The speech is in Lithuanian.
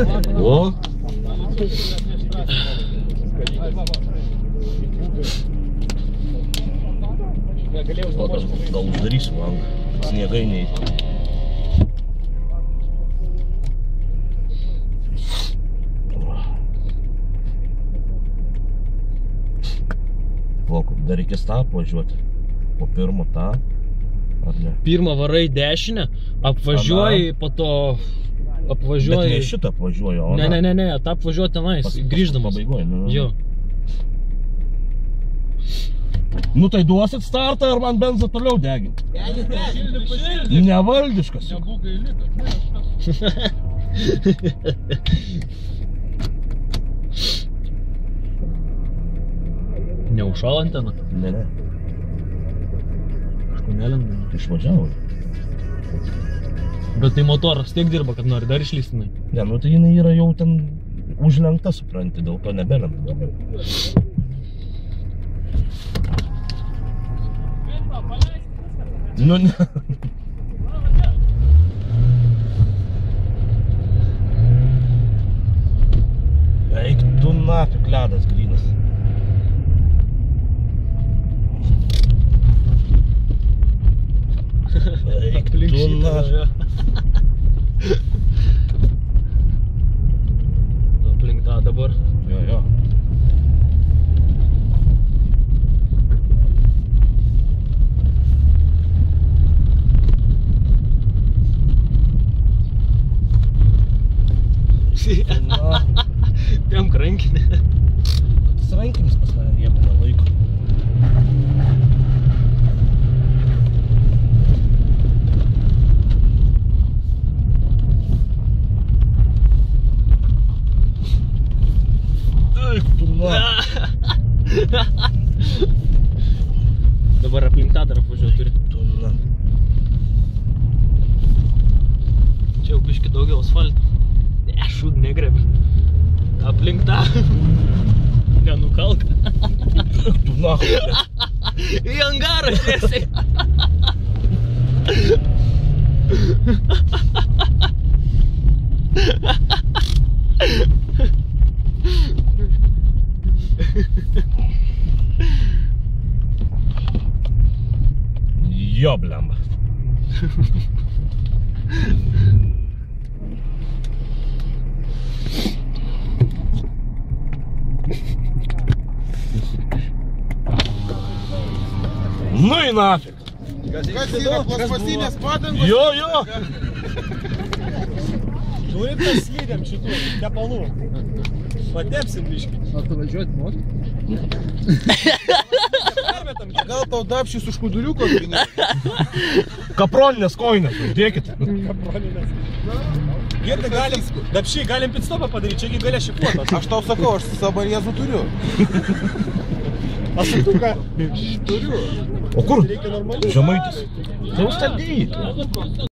O. Gal uždarysiu langą. Sniegai neįtų. Dar reikės tą apvažiuoti. Po pirmo tą, ar ne? Pirmą varai dešinę, apvažiuoji, po to apvažiuoji... Bet ne šitą apvažiuoju, o ne? Ne, tą apvažiuoji tenais, grįždamas. Pabaigoj, Jo. Nu tai duosit startą ir man benzą toliau deginti. Nevaldiškas. Nebūk eilikas. Neužšalo antena? Ne. Kažko nelenda. Išvažiavai. Bet tai motoras tiek dirba, kad nori dar išlystinai. Ne, nu tai jinai yra jau ten užlenkta, supranti, dėl to nebelenda dabar. Nu ne. Eik tu nafik, ledas grynas. Eik tu nafik. Aplink tą dabar. Jo. Tempk rankinį. Tas rankinis pas mane nieko nelaiko. Eik tu na. Dabar aplink tą dar apvažiuoti turi. Tu na. Čia jau biški daugiau asfalto. Šūd negrebi. Aplink tą. Nenukalk. Tu na. Į angarą tiesiai. Jo, blemba. Nu į nafik. Kas yra plastmasinės padangos? Jo. Turit tas slydėm šitų tepalų. Patepsim biškį. Ar tu važiuoti motu? Gal tau dapšys už kuduriuko? Kaproninės koinės, dėkite. Kaproninės. Girdi, galim pitstopą padaryti, čiagi galia šipuotas. Aš tau sakau, aš sabarėzų turiu. Asutuką Turiu. O kur? reikia normaliai. Žemaitis. Tai užstabdėjai.